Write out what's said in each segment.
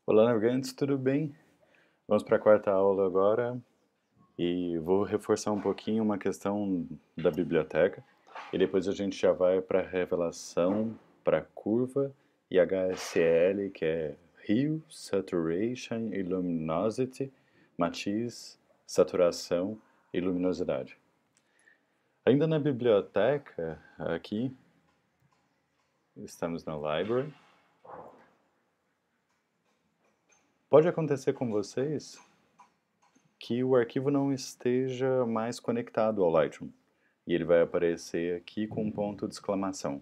Olá, navegantes, tudo bem? Vamos para a quarta aula agora e vou reforçar um pouquinho uma questão da biblioteca e depois a gente já vai para a revelação, para curva e HSL, que é Hue, Saturation e Luminosity, matiz, saturação e luminosidade. Ainda na biblioteca, aqui, estamos na library. Pode acontecer com vocês que o arquivo não esteja mais conectado ao Lightroom. E ele vai aparecer aqui com um ponto de exclamação.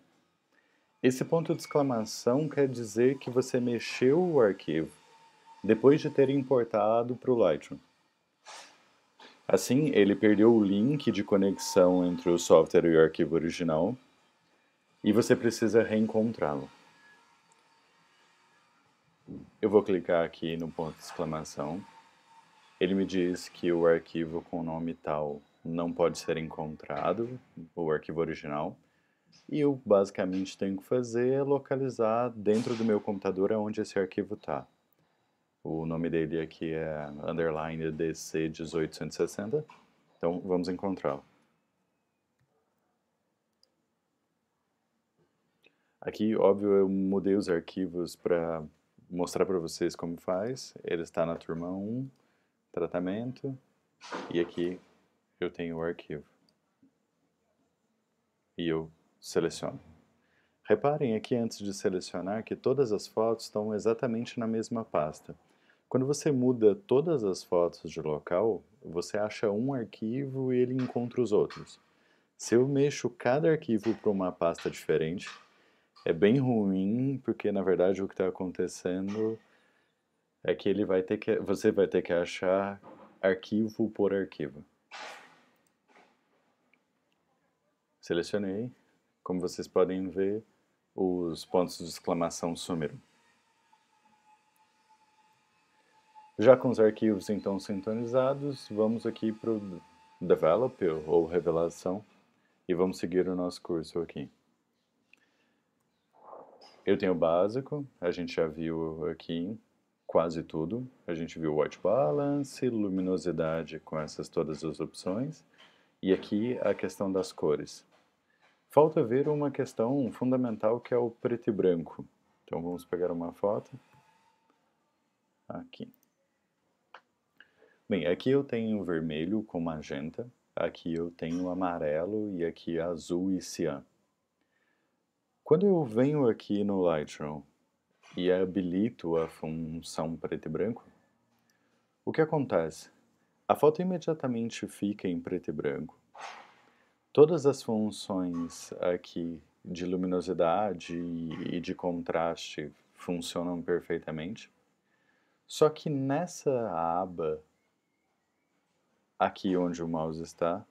Esse ponto de exclamação quer dizer que você mexeu o arquivo depois de ter importado para o Lightroom. Assim, ele perdeu o link de conexão entre o software e o arquivo original e você precisa reencontrá-lo. Eu vou clicar aqui no ponto de exclamação. Ele me diz que o arquivo com o nome tal não pode ser encontrado, o arquivo original. E eu basicamente tenho que fazer é localizar dentro do meu computador onde esse arquivo está. O nome dele aqui é underline DC1860, então vamos encontrá-lo. Aqui, óbvio, eu mudei os arquivos para mostrar para vocês como faz. Ele está na turma 1, tratamento, e aqui eu tenho o arquivo. E eu seleciono. Reparem aqui antes de selecionar que todas as fotos estão exatamente na mesma pasta. Quando você muda todas as fotos de local, você acha um arquivo e ele encontra os outros. Se eu mexo cada arquivo para uma pasta diferente, é bem ruim, porque na verdade o que está acontecendo é que você vai ter que achar arquivo por arquivo. Selecionei. Como vocês podem ver, os pontos de exclamação sumiram. Já com os arquivos então sintonizados, vamos aqui para o Develop ou Revelação e vamos seguir o nosso curso aqui. Eu tenho o básico, a gente já viu aqui quase tudo. A gente viu White Balance, luminosidade com essas todas as opções e aqui a questão das cores. Falta ver uma questão fundamental que é o preto e branco. Então vamos pegar uma foto. Aqui. Bem, aqui eu tenho vermelho com magenta, aqui eu tenho amarelo e aqui azul e cian. Quando eu venho aqui no Lightroom e habilito a função preto e branco, o que acontece? A foto imediatamente fica em preto e branco. Todas as funções aqui de luminosidade e de contraste funcionam perfeitamente. Só que nessa aba, aqui onde o mouse está,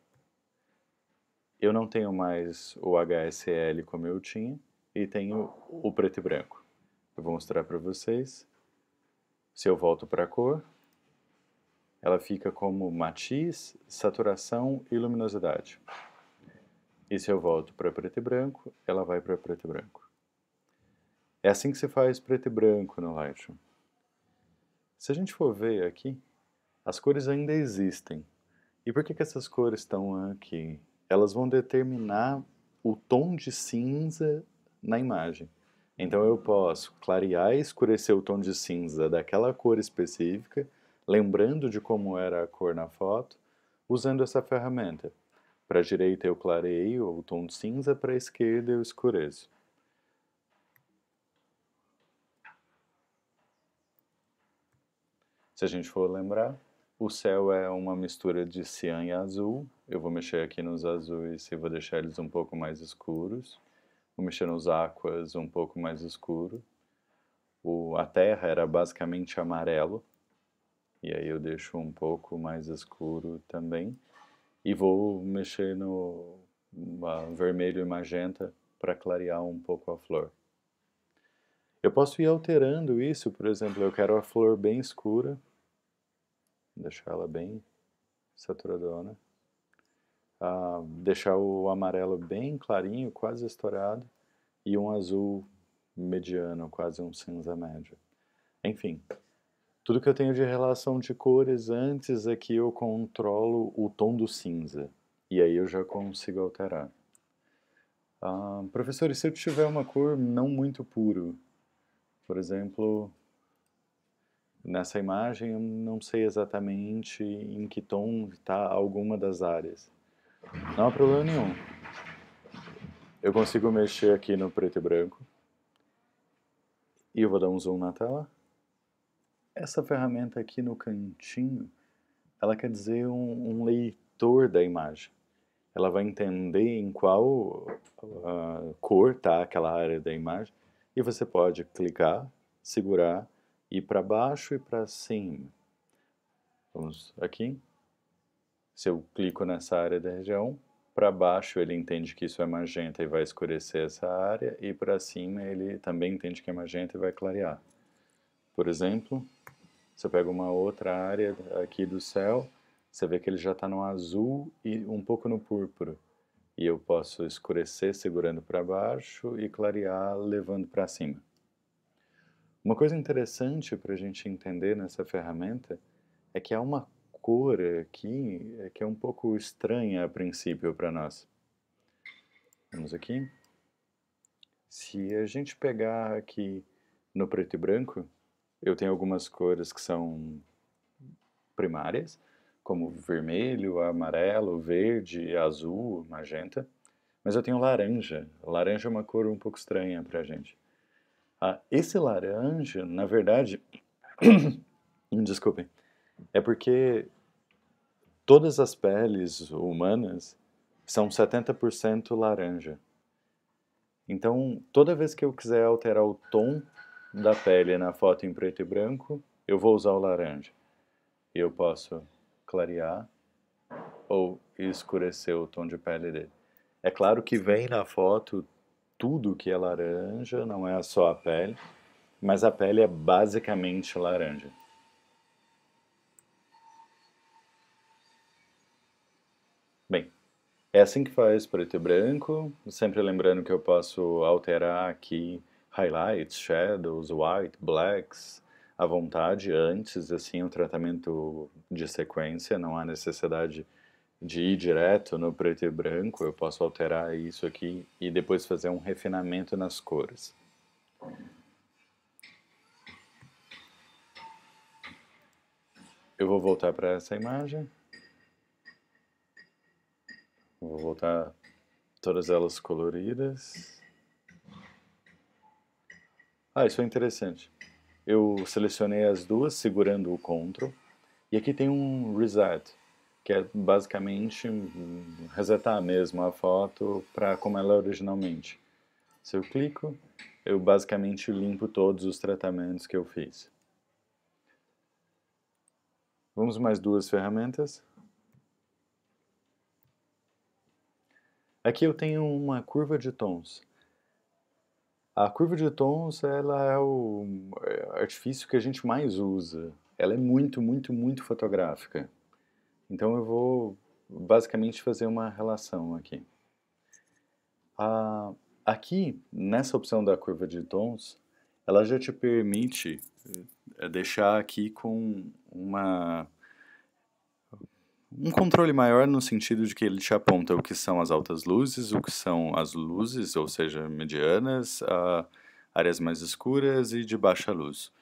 eu não tenho mais o HSL como eu tinha e tenho o preto e branco. Eu vou mostrar para vocês. Se eu volto para a cor, ela fica como matiz, saturação e luminosidade. E se eu volto para preto e branco, ela vai para preto e branco. É assim que se faz preto e branco no Lightroom. Se a gente for ver aqui, as cores ainda existem. E por que essas cores estão aqui? Elas vão determinar o tom de cinza na imagem. Então eu posso clarear e escurecer o tom de cinza daquela cor específica, lembrando de como era a cor na foto, usando essa ferramenta. Para a direita eu clareio o tom de cinza, para a esquerda eu escureço. Se a gente for lembrar, o céu é uma mistura de cian e azul. Eu vou mexer aqui nos azuis e vou deixar eles um pouco mais escuros. Vou mexer nos aquas um pouco mais escuro. A terra era basicamente amarelo. E aí eu deixo um pouco mais escuro também. E vou mexer no vermelho e magenta para clarear um pouco a flor. Eu posso ir alterando isso, por exemplo, eu quero a flor bem escura. Deixar ela bem saturadona. Deixar o amarelo bem clarinho, quase estourado, e um azul mediano, quase um cinza médio. Enfim, tudo que eu tenho de relação de cores antes aqui eu controlo o tom do cinza. E aí eu já consigo alterar. Professor, e se eu tiver uma cor não muito puro? Por exemplo, nessa imagem eu não sei exatamente em que tom está alguma das áreas. Não há problema nenhum. Eu consigo mexer aqui no preto e branco. E eu vou dar um zoom na tela. Essa ferramenta aqui no cantinho, ela quer dizer um leitor da imagem. Ela vai entender em qual cor está aquela área da imagem. E você pode clicar, segurar, ir para baixo e para cima. Vamos aqui. Se eu clico nessa área da região, para baixo ele entende que isso é magenta e vai escurecer essa área, e para cima ele também entende que é magenta e vai clarear. Por exemplo, se eu pego uma outra área aqui do céu, você vê que ele já está no azul e um pouco no púrpura. E eu posso escurecer segurando para baixo e clarear levando para cima. Uma coisa interessante para a gente entender nessa ferramenta é que há uma cor aqui que é um pouco estranha a princípio para nós. Vamos aqui. Se a gente pegar aqui no preto e branco, eu tenho algumas cores que são primárias, como vermelho, amarelo, verde, azul, magenta. Mas eu tenho laranja. Laranja é uma cor um pouco estranha pra gente. Esse laranja, na verdade, desculpem, é porque todas as peles humanas são 70% laranja. Então, toda vez que eu quiser alterar o tom da pele na foto em preto e branco, eu vou usar o laranja. E eu posso clarear ou escurecer o tom de pele dele. É claro que vem na foto tudo que é laranja, não é só a pele, mas a pele é basicamente laranja. Bem, é assim que faz preto e branco, sempre lembrando que eu posso alterar aqui highlights, shadows, white, blacks, à vontade antes, assim, o tratamento de sequência, não há necessidade de ir direto no preto e branco, eu posso alterar isso aqui e depois fazer um refinamento nas cores. Eu vou voltar para essa imagem. Vou voltar todas elas coloridas. Isso é interessante. Eu selecionei as duas segurando o Ctrl. E aqui tem um Reset, que é basicamente resetar mesmo a foto para como ela é originalmente. Se eu clico, eu basicamente limpo todos os tratamentos que eu fiz. Vamos mais duas ferramentas. Aqui eu tenho uma curva de tons. A curva de tons, ela é o artifício que a gente mais usa. Ela é muito, muito, muito fotográfica. Então eu vou basicamente fazer uma relação aqui. Aqui, nessa opção da curva de tons, ela já te permite deixar aqui com um controle maior no sentido de que ele te aponta o que são as altas luzes, o que são as luzes, ou seja, medianas, áreas mais escuras e de baixa luz.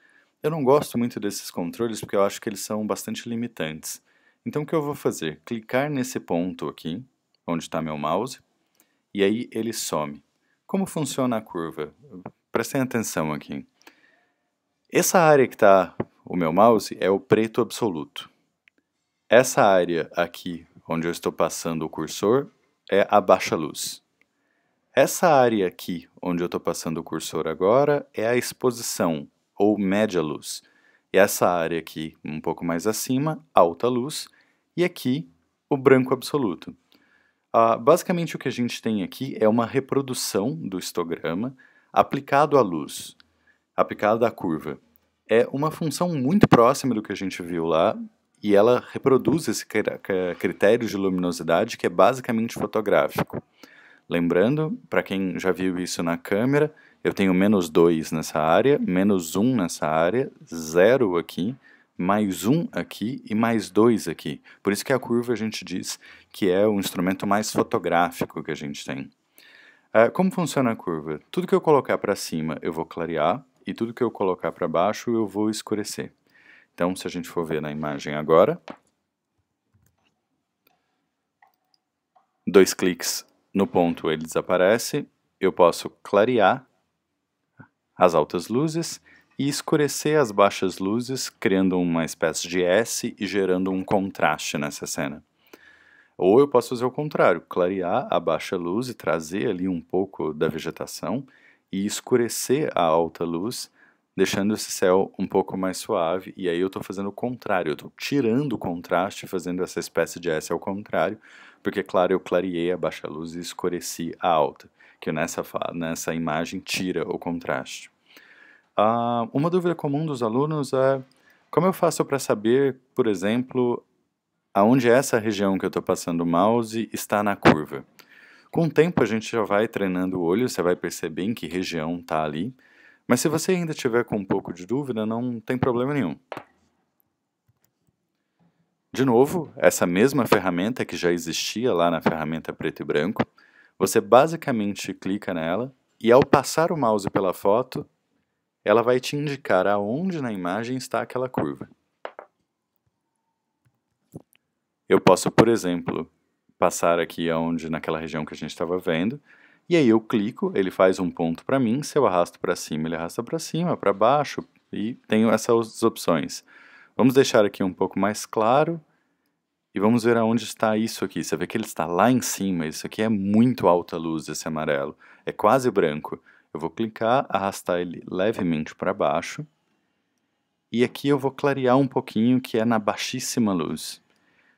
Eu não gosto muito desses controles porque eu acho que eles são bastante limitantes. Então o que eu vou fazer? Clicar nesse ponto aqui, onde está meu mouse, e aí ele some. Como funciona a curva? Prestem atenção aqui. Essa área que está o meu mouse é o preto absoluto. Essa área aqui, onde eu estou passando o cursor, é a baixa luz. Essa área aqui, onde eu estou passando o cursor agora, é a exposição, ou média luz. E essa área aqui, um pouco mais acima, alta luz. E aqui, o branco absoluto. Basicamente o que a gente tem aqui é uma reprodução do histograma aplicado à luz, aplicado à curva. É uma função muito próxima do que a gente viu lá, e ela reproduz esse critério de luminosidade que é basicamente fotográfico. Lembrando, para quem já viu isso na câmera, eu tenho menos 2 nessa área, menos 1 nessa área, 0 aqui, mais 1 aqui e mais 2 aqui. Por isso que a curva a gente diz que é o instrumento mais fotográfico que a gente tem. Como funciona a curva? Tudo que eu colocar para cima eu vou clarear e tudo que eu colocar para baixo eu vou escurecer. Então, se a gente for ver na imagem agora, 2 cliques no ponto ele desaparece, eu posso clarear as altas luzes e escurecer as baixas luzes, criando uma espécie de S e gerando um contraste nessa cena. Ou eu posso fazer o contrário, clarear a baixa luz e trazer ali um pouco da vegetação e escurecer a alta luz, deixando esse céu um pouco mais suave, e aí eu estou fazendo o contrário, eu estou tirando o contraste, fazendo essa espécie de S ao contrário, porque, claro, eu clareei a baixa luz e escureci a alta, que nessa imagem tira o contraste. Uma dúvida comum dos alunos é como eu faço para saber, por exemplo, aonde essa região que eu estou passando o mouse está na curva. Com o tempo a gente já vai treinando o olho, você vai perceber em que região está ali, mas se você ainda tiver com um pouco de dúvida, não tem problema nenhum. De novo, essa mesma ferramenta que já existia lá na ferramenta preto e branco, você basicamente clica nela e ao passar o mouse pela foto, ela vai te indicar aonde na imagem está aquela curva. Eu posso, por exemplo, passar aqui naquela região que a gente estava vendo, e aí eu clico, ele faz um ponto para mim, se eu arrasto para cima, ele arrasta para cima, para baixo, e tenho essas opções. Vamos deixar aqui um pouco mais claro, e vamos ver aonde está isso aqui. Você vê que ele está lá em cima, isso aqui é muito alta luz, esse amarelo, é quase branco. Eu vou clicar, arrastar ele levemente para baixo, e aqui eu vou clarear um pouquinho, que é na baixíssima luz.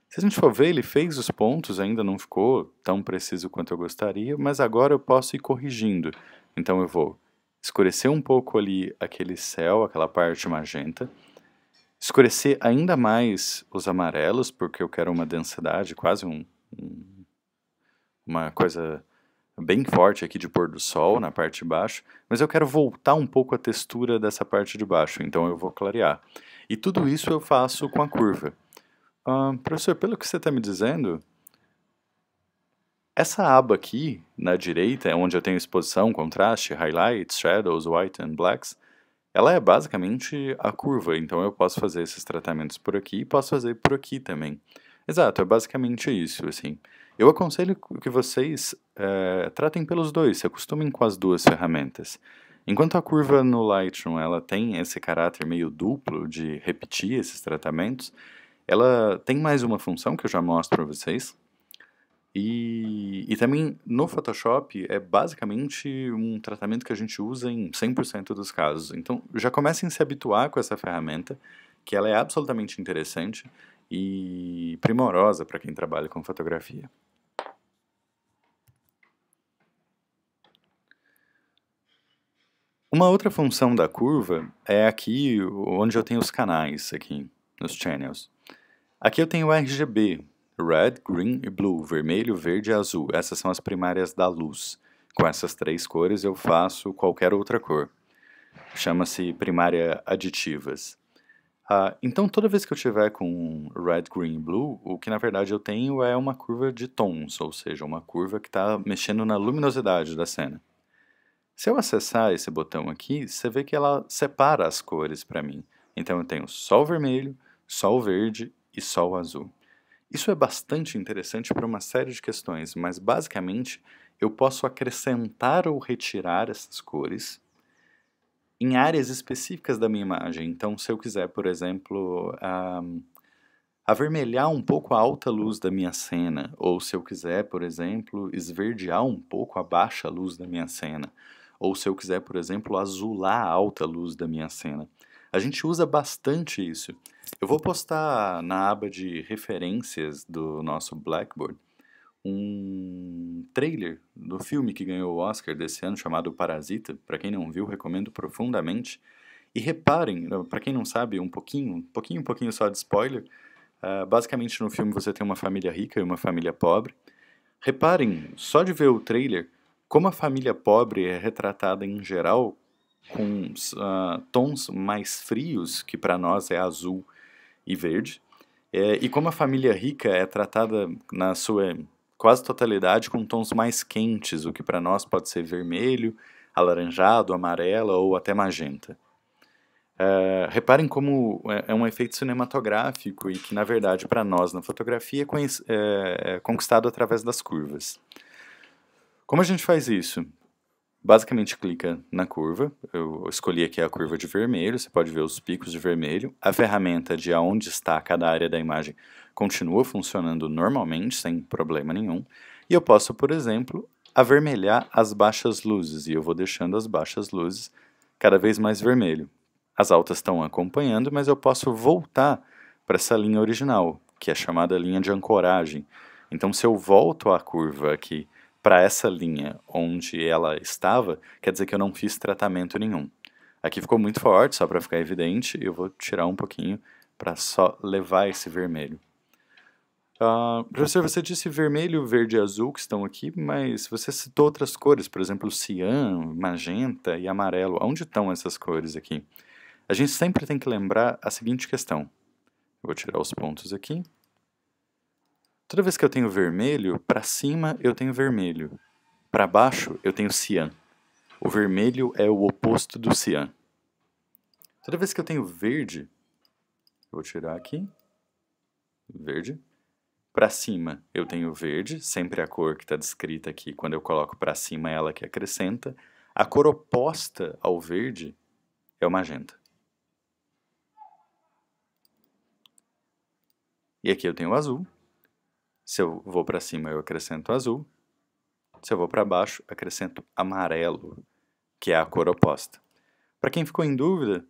Se a gente for ver, ele fez os pontos, ainda não ficou tão preciso quanto eu gostaria, mas agora eu posso ir corrigindo. Então eu vou escurecer um pouco ali aquele céu, aquela parte magenta, escurecer ainda mais os amarelos, porque eu quero uma densidade, quase uma coisa bem forte aqui de pôr do sol na parte de baixo, mas eu quero voltar um pouco a textura dessa parte de baixo, então eu vou clarear. E tudo isso eu faço com a curva. Professor, pelo que você está me dizendo, essa aba aqui, na direita, onde eu tenho exposição, contraste, highlights, shadows, white and blacks, ela é basicamente a curva, então eu posso fazer esses tratamentos por aqui e posso fazer por aqui também. Exato, é basicamente isso, assim. Eu aconselho que vocês tratem pelos dois, se acostumem com as duas ferramentas. Enquanto a curva no Lightroom ela tem esse caráter meio duplo de repetir esses tratamentos, ela tem mais uma função que eu já mostro para vocês. E também no Photoshop é basicamente um tratamento que a gente usa em 100% dos casos. Então já comecem a se habituar com essa ferramenta, que ela é absolutamente interessante e primorosa para quem trabalha com fotografia. Uma outra função da curva é aqui onde eu tenho os canais, aqui nos channels. Aqui eu tenho RGB, Red, Green e Blue, vermelho, verde e azul. Essas são as primárias da luz. Com essas três cores eu faço qualquer outra cor. Chama-se primária aditivas. Então toda vez que eu tiver com Red, Green e Blue, o que na verdade eu tenho é uma curva de tons, ou seja, uma curva que está mexendo na luminosidade da cena. Se eu acessar esse botão aqui, você vê que ela separa as cores para mim. Então eu tenho só o vermelho, só o verde e só o azul. Isso é bastante interessante para uma série de questões, mas basicamente eu posso acrescentar ou retirar essas cores em áreas específicas da minha imagem. Então, se eu quiser, por exemplo, avermelhar um pouco a alta luz da minha cena, ou se eu quiser, por exemplo, esverdear um pouco a baixa luz da minha cena, ou se eu quiser, por exemplo, azular a alta luz da minha cena. A gente usa bastante isso. Eu vou postar na aba de referências do nosso Blackboard um trailer do filme que ganhou o Oscar desse ano, chamado Parasita. Para quem não viu, recomendo profundamente. E reparem, para quem não sabe, um pouquinho só de spoiler, basicamente no filme você tem uma família rica e uma família pobre. Reparem, só de ver o trailer, Como a família pobre é retratada em geral com tons mais frios, que para nós é azul e verde, e como a família rica é tratada na sua quase totalidade com tons mais quentes, o que para nós pode ser vermelho, alaranjado, amarelo ou até magenta. Reparem como é um efeito cinematográfico e que, na verdade, para nós na fotografia é conquistado através das curvas. Como a gente faz isso? Basicamente clica na curva, eu escolhi aqui a curva de vermelho, você pode ver os picos de vermelho. A ferramenta de aonde está cada área da imagem continua funcionando normalmente, sem problema nenhum. E eu posso, por exemplo, avermelhar as baixas luzes, e eu vou deixando as baixas luzes cada vez mais vermelho. As altas estão acompanhando, mas eu posso voltar para essa linha original, que é chamada linha de ancoragem. Então, se eu volto a curva aqui para essa linha onde ela estava, quer dizer que eu não fiz tratamento nenhum. Aqui ficou muito forte, só para ficar evidente, eu vou tirar um pouquinho para só levar esse vermelho. Professor, você disse vermelho, verde e azul que estão aqui, mas você citou outras cores, por exemplo, cian, magenta e amarelo. Onde estão essas cores aqui? A gente sempre tem que lembrar a seguinte questão. Eu vou tirar os pontos aqui. Toda vez que eu tenho vermelho, para cima eu tenho vermelho. Para baixo eu tenho cian. O vermelho é o oposto do cian. Toda vez que eu tenho verde, eu vou tirar aqui. Verde. Para cima eu tenho verde, sempre a cor que está descrita aqui, quando eu coloco para cima é ela que acrescenta. A cor oposta ao verde é o magenta. E aqui eu tenho o azul. Se eu vou para cima, eu acrescento azul. Se eu vou para baixo, acrescento amarelo, que é a cor oposta. Para quem ficou em dúvida,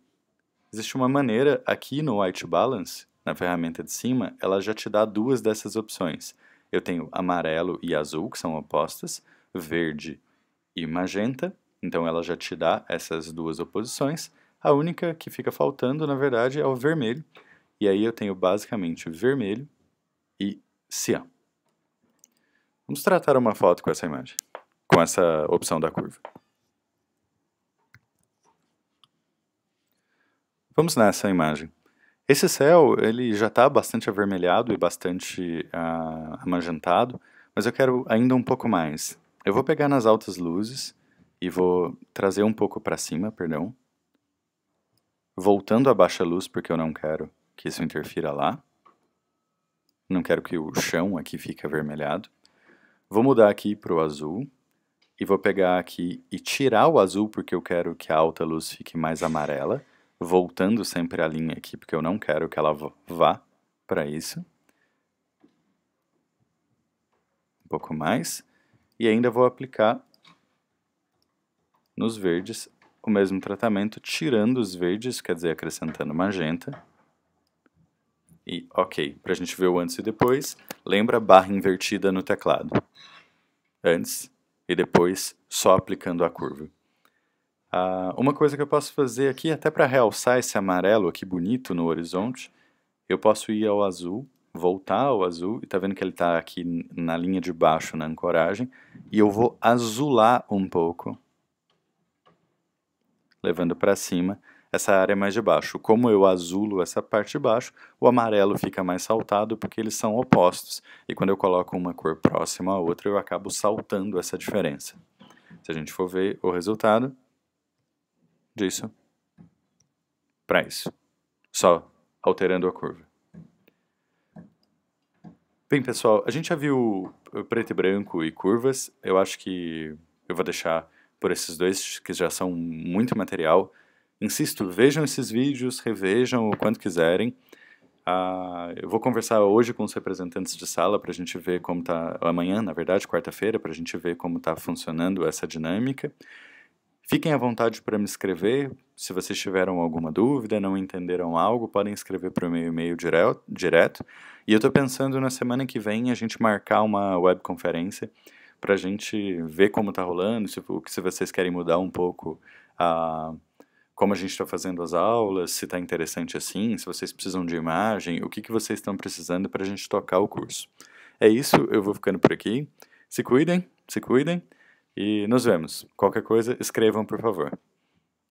existe uma maneira aqui no White Balance, na ferramenta de cima, ela já te dá duas dessas opções. Eu tenho amarelo e azul, que são opostas, verde e magenta, então ela já te dá essas duas oposições. A única que fica faltando, na verdade, é o vermelho. E aí eu tenho basicamente vermelho e cian. Vamos tratar uma foto com essa imagem, com essa opção da curva. Vamos nessa imagem. Esse céu ele já está bastante avermelhado e bastante amagentado, mas eu quero ainda um pouco mais. Eu vou pegar nas altas luzes e vou trazer um pouco para cima, perdão. Voltando a baixa luz porque eu não quero que isso interfira lá. Não quero que o chão aqui fique avermelhado. Vou mudar aqui para o azul e vou pegar aqui e tirar o azul porque eu quero que a alta luz fique mais amarela, voltando sempre a linha aqui porque eu não quero que ela vá para isso. Um pouco mais. E ainda vou aplicar nos verdes o mesmo tratamento, tirando os verdes, quer dizer, acrescentando magenta. E ok, para a gente ver o antes e depois, lembra a barra invertida no teclado. Antes e depois, só aplicando a curva. Uma coisa que eu posso fazer aqui, até para realçar esse amarelo aqui bonito no horizonte, eu posso ir ao azul, voltar ao azul, e tá vendo que ele está aqui na linha de baixo, na ancoragem, e eu vou azular um pouco, levando para cima essa área mais de baixo. Como eu azulo essa parte de baixo, o amarelo fica mais saltado porque eles são opostos. E quando eu coloco uma cor próxima à outra, eu acabo saltando essa diferença. Se a gente for ver o resultado disso para isso, só alterando a curva. Bem, pessoal, a gente já viu preto e branco e curvas. Eu acho que eu vou deixar por esses dois, que já são muito material. Insisto, vejam esses vídeos, revejam o quanto quiserem. Eu vou conversar hoje com os representantes de sala para a gente ver como está, amanhã, na verdade, quarta-feira, para a gente ver como está funcionando essa dinâmica. Fiquem à vontade para me escrever. Se vocês tiveram alguma dúvida, não entenderam algo, podem escrever para o meu e-mail direto. E eu estou pensando na semana que vem a gente marcar uma webconferência para a gente ver como está rolando, se vocês querem mudar um pouco como a gente está fazendo as aulas, se está interessante assim, se vocês precisam de imagem, o que vocês estão precisando para a gente tocar o curso. É isso, eu vou ficando por aqui. Se cuidem, E nos vemos. Qualquer coisa, escrevam, por favor.